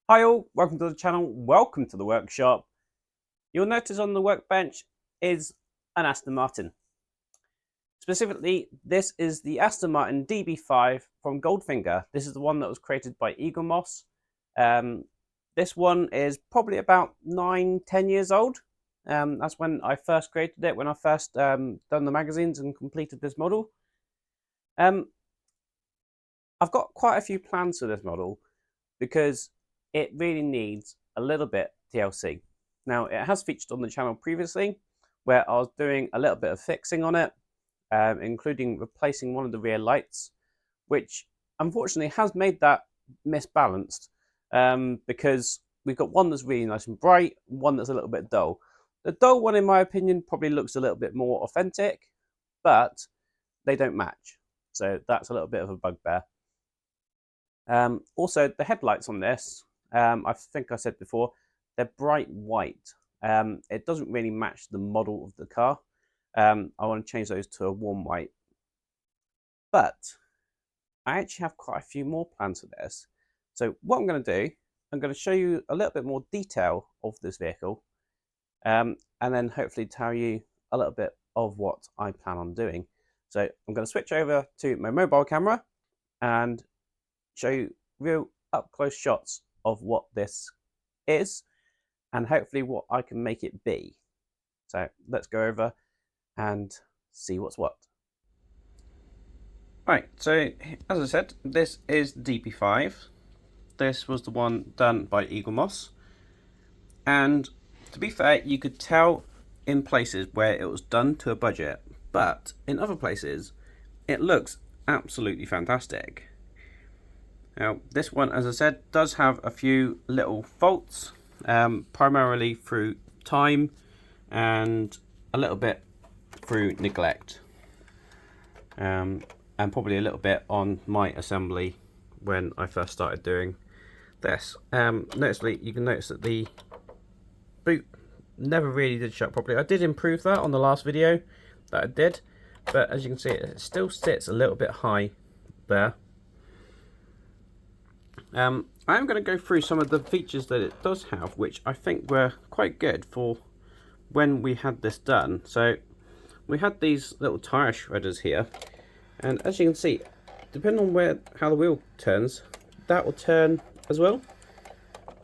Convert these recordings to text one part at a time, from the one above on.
Hi all, welcome to the channel, welcome to the workshop. You'll notice on the workbench is an Aston Martin. Specifically, this is the Aston Martin DB5 from Goldfinger. This is the one that was created by Eaglemoss. This one is probably about 9-10 years old. That's when I first created it, when I first done the magazines and completed this model. I've got quite a few plans for this model because it really needs a little bit TLC. Now, it has featured on the channel previously where I was doing a little bit of fixing on it, including replacing one of the rear lights, which unfortunately has made that misbalanced because we've got one that's really nice and bright, one that's a little bit dull. The dull one, in my opinion, probably looks a little bit more authentic, but they don't match. So that's a little bit of a bugbear. Also, the headlights on this, I think I said before, they're bright white. It doesn't really match the model of the car. I want to change those to a warm white. But I actually have quite a few more plans for this. So what I'm going to do, I'm going to show you a little bit more detail of this vehicle, and then hopefully tell you a little bit of what I plan on doing. So I'm going to switch over to my mobile camera and show you real up close shots of what this is and hopefully what I can make it be. So let's go over and see what's what. Right, so as I said, this is DB5. This was the one done by Eaglemoss, and to be fair, you could tell in places where it was done to a budget, but in other places it looks absolutely fantastic. Now, this one, as I said, does have a few little faults, primarily through time and a little bit through neglect, and probably a little bit on my assembly when I first started doing this. Noticeably, you can notice that the boot never really did shut properly. I did improve that on the last video that I did, but as you can see, it still sits a little bit high there. I'm going to go through some of the features that it does have, which I think were quite good for when we had this done. So we had these little tyre shredders here, and as you can see, depending on how the wheel turns, that will turn as well,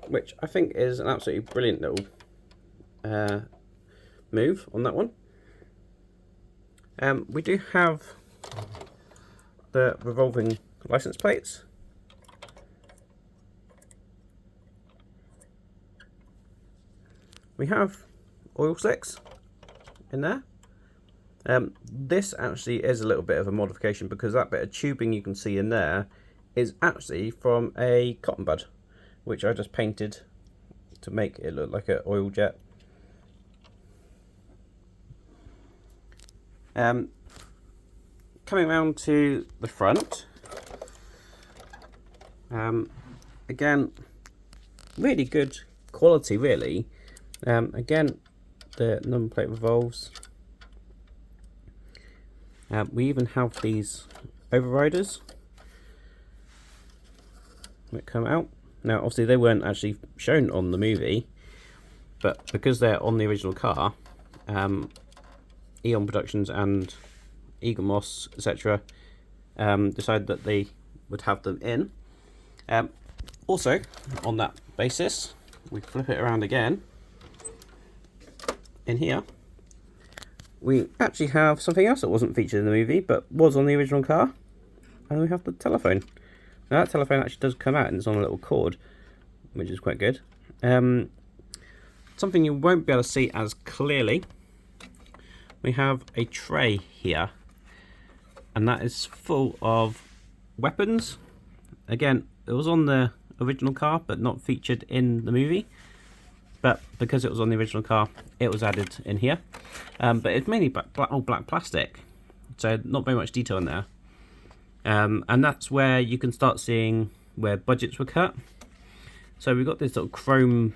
which I think is an absolutely brilliant little move on that one. We do have the revolving license plates. We have oil slicks in there. This actually is a little bit of a modification because that bit of tubing you can see in there is actually from a cotton bud, which I just painted to make it look like an oil jet. Coming around to the front, again, really good quality, really. Again, the number plate revolves. We even have these overriders that come out. Now, obviously, they weren't actually shown on the movie, but because they're on the original car, Eon Productions and Eaglemoss, etc., decided that they would have them in. Also, on that basis, we flip it around again. In here, we actually have something else that wasn't featured in the movie but was on the original car, and we have the telephone. Now, that telephone actually does come out and it's on a little cord, which is quite good. Something you won't be able to see as clearly, we have a tray here, and that is full of weapons. Again, it was on the original car but not featured in the movie. But because it was on the original car, it was added in here. But it's mainly black plastic, so not very much detail in there. And that's where you can start seeing where budgets were cut. So we've got this little chrome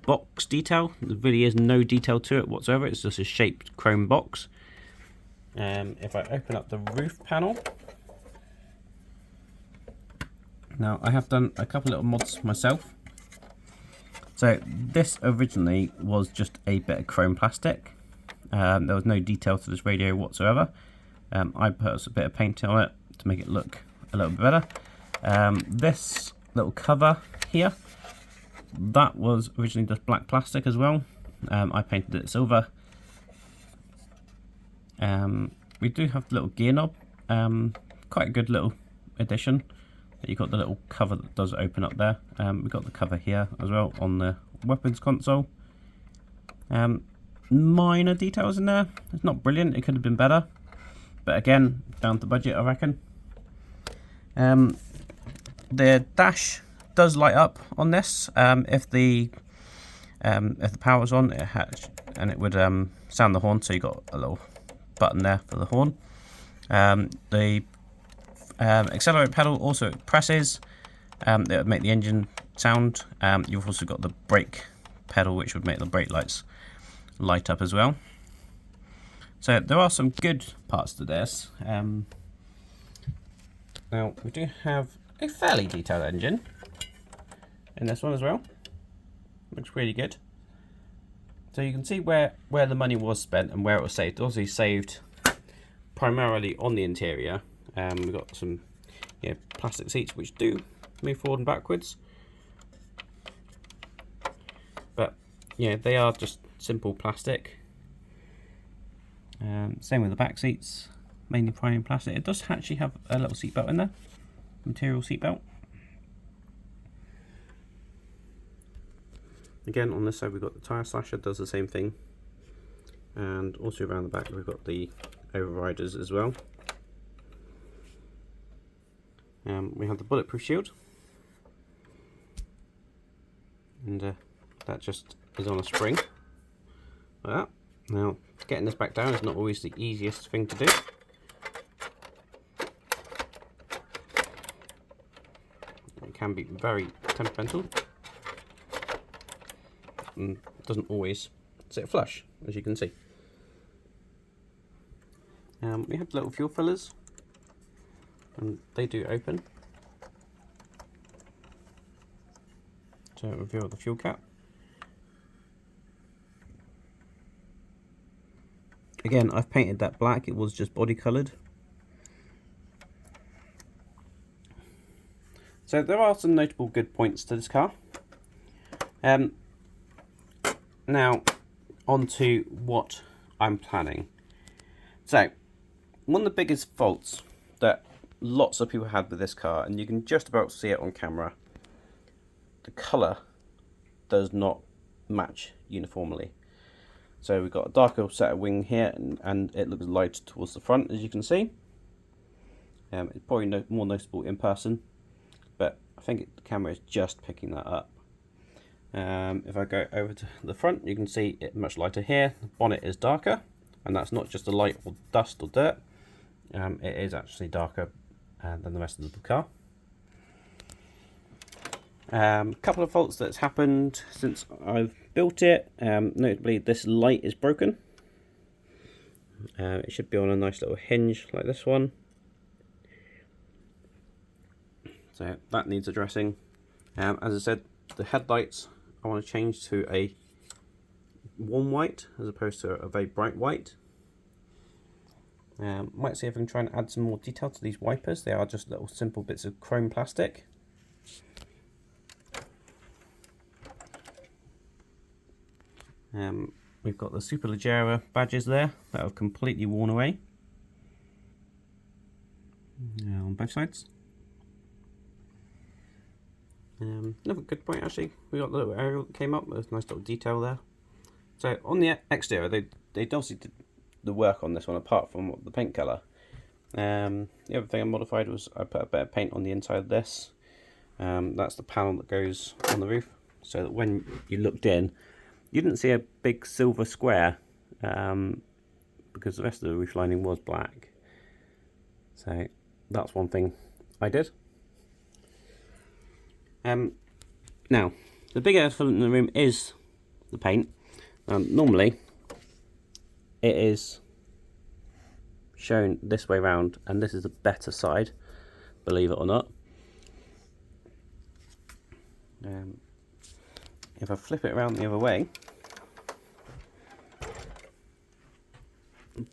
box detail. There really is no detail to it whatsoever. It's just a shaped chrome box. If I open up the roof panel, now I have done a couple little mods myself. So this originally was just a bit of chrome plastic. There was no detail to this radio whatsoever. I put a bit of paint on it to make it look a little bit better. This little cover here, that was originally just black plastic as well. I painted it silver. We do have the little gear knob, quite a good little addition. You've got the little cover that does open up there. We've got the cover here as well on the weapons console. Minor details in there. It's not brilliant, it could have been better. But again, down to budget, I reckon. The dash does light up on this. If the power's on, it would sound the horn, so you got a little button there for the horn. The accelerate pedal also presses, it would make the engine sound. You've also got the brake pedal, which would make the brake lights light up as well. So there are some good parts to this. Now we do have a fairly detailed engine in this one as well. Looks really good. So you can see where the money was spent and where it was saved. Obviously saved primarily on the interior. We've got some plastic seats which do move forward and backwards. But yeah, they are just simple plastic. Same with the back seats, mainly premium plastic. It does actually have a little seat belt in there, material seat belt. Again, on this side we've got the tyre slasher, does the same thing, and also around the back we've got the overriders as well. We have the bulletproof shield, and that just is on a spring like that. Now, getting this back down is not always the easiest thing to do. It can be very temperamental and doesn't always sit flush, as you can see. We have little fuel fillers, and they do open to reveal the fuel cap. Again, I've painted that black, it was just body coloured. So there are some notable good points to this car. Now, on to what I'm planning. So, one of the biggest faults that lots of people had with this car, and you can just about see it on camera, the colour does not match uniformly. So we've got a darker set of wing here, and it looks light towards the front, as you can see. It's probably more noticeable in person, but I think the camera is just picking that up. If I go over to the front, you can see it much lighter here. The bonnet is darker, and that's not just a light or dust or dirt. It is actually darker than the rest of the car. Couple of faults that's happened since I've built it. Notably, this light is broken. It should be on a nice little hinge like this one. So that needs addressing. As I said, the headlights I want to change to a warm white as opposed to a very bright white. Might see if I can try and add some more detail to these wipers. They are just little simple bits of chrome plastic. We've got the Superleggera badges there that have completely worn away on both sides. Another good point actually, we got the little aerial that came up, there's a nice little detail there. So on the exterior, they obviously did the work on this one apart from the paint colour. The other thing I modified was I put a bit of paint on the inside of this. That's the panel that goes on the roof, so that when you looked in, you didn't see a big silver square, because the rest of the roof lining was black. So that's one thing I did. Now, the big elephant in the room is the paint. Normally, it is shown this way round, and this is the better side, believe it or not. if I flip it around the other way,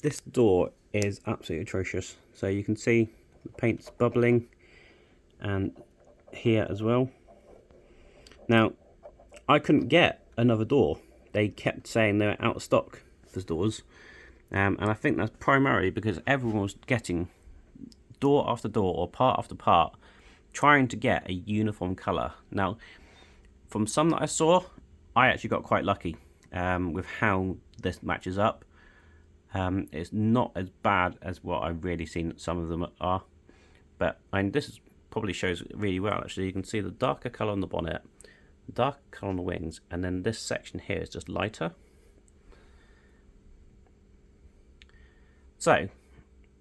this door is absolutely atrocious. So you can see the paint's bubbling, and here as well. Now, I couldn't get another door. They kept saying they were out of stock for doors, and I think that's primarily because everyone was getting door after door or part after part, trying to get a uniform colour. Now, from some that I saw, I actually got quite lucky with how this matches up. It's not as bad as what I've really seen some of them are, but this probably shows it really well. Actually, you can see the darker colour on the bonnet, the darker colour on the wings, and then this section here is just lighter. So,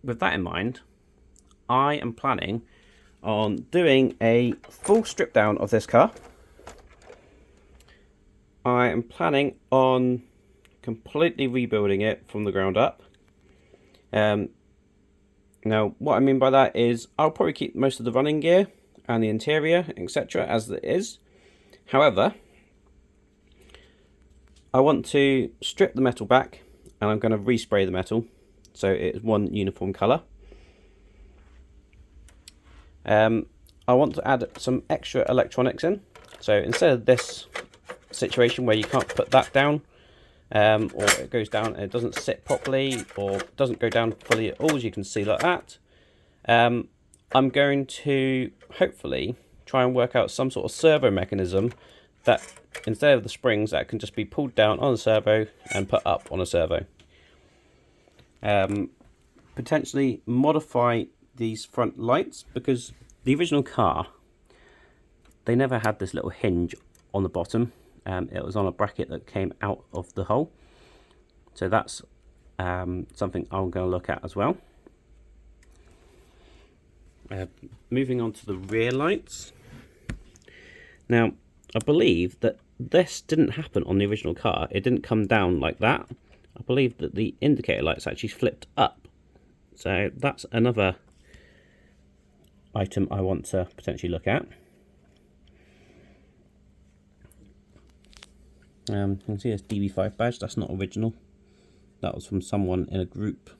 with that in mind, I am planning on doing a full strip down of this car. I am planning on completely rebuilding it from the ground up. Now, what I mean by that is I'll probably keep most of the running gear and the interior, etc. as it is. However, I want to strip the metal back, and I'm going to respray the metal so it's one uniform colour. I want to add some extra electronics in. So instead of this situation where you can't put that down, or it goes down and it doesn't sit properly, or doesn't go down fully at all, as you can see like that, I'm going to hopefully try and work out some sort of servo mechanism that instead of the springs, that can just be pulled down on a servo and put up on a servo. Potentially modify these front lights, because the original car, they never had this little hinge on the bottom. It was on a bracket that came out of the hole. So that's something I'm going to look at as well. Moving on to the rear lights. Now, I believe that this didn't happen on the original car. It didn't come down like that. I believe that the indicator lights actually flipped up. So that's another item I want to potentially look at. You can see this DB5 badge. That's not original. That was from someone in a group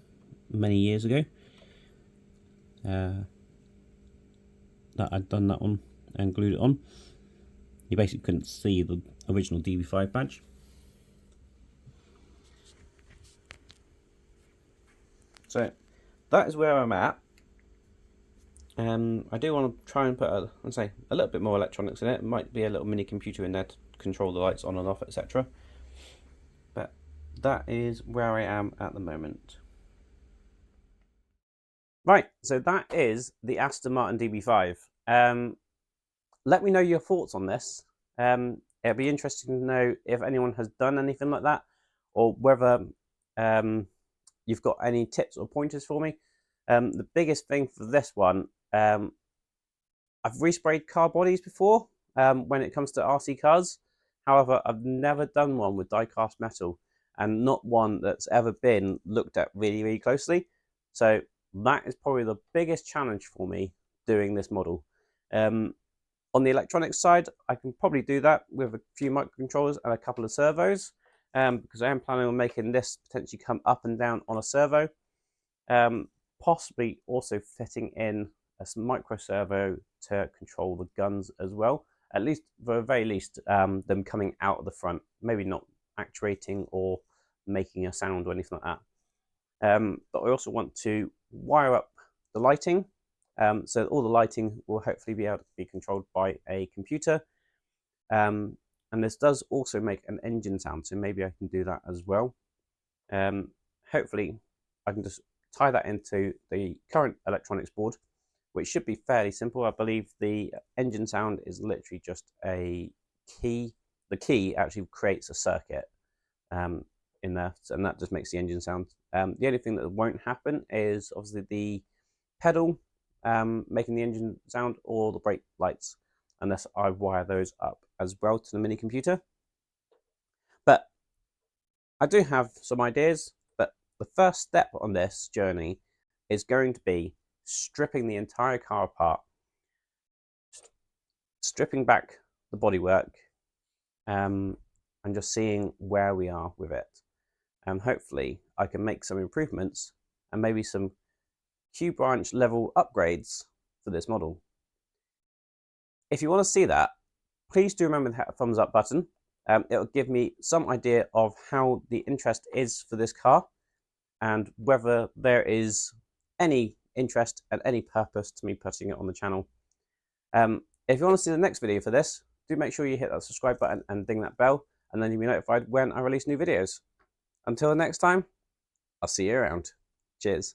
many years ago. That I'd done that on and glued it on. You basically couldn't see the original DB5 badge. So that is where I'm at. I do want to try and put a little bit more electronics in it. It might be a little mini computer in there to control the lights on and off, etc. But that is where I am at the moment. Right, so that is the Aston Martin DB5. Let me know your thoughts on this. It'd be interesting to know if anyone has done anything like that, or whether you've got any tips or pointers for me. The biggest thing for this one, I've resprayed car bodies before when it comes to RC cars. However, I've never done one with die-cast metal, and not one that's ever been looked at really, really closely. So that is probably the biggest challenge for me doing this model. On the electronics side, I can probably do that with a few microcontrollers and a couple of servos, because I am planning on making this potentially come up and down on a servo. Possibly also fitting in a micro servo to control the guns as well. At least, for the very least, them coming out of the front. Maybe not actuating or making a sound or anything like that. But I also want to wire up the lighting, so all the lighting will hopefully be able to be controlled by a computer. And this does also make an engine sound, so maybe I can do that as well. Hopefully, I can just tie that into the current electronics board, which should be fairly simple. I believe the engine sound is literally just a key. The key actually creates a circuit in there, and that just makes the engine sound. The only thing that won't happen is obviously the pedal making the engine sound, or the brake lights, unless I wire those up as well to the mini computer. But I do have some ideas, but the first step on this journey is going to be stripping the entire car apart, stripping back the bodywork, and just seeing where we are with it. And hopefully I can make some improvements and maybe some Q branch level upgrades for this model. If you want to see that, please do remember to hit the thumbs up button. It'll give me some idea of how the interest is for this car and whether there is any interest and any purpose to me putting it on the channel. If you want to see the next video for this, do make sure you hit that subscribe button and ding that bell, and then you'll be notified when I release new videos. Until next time, I'll see you around. Cheers.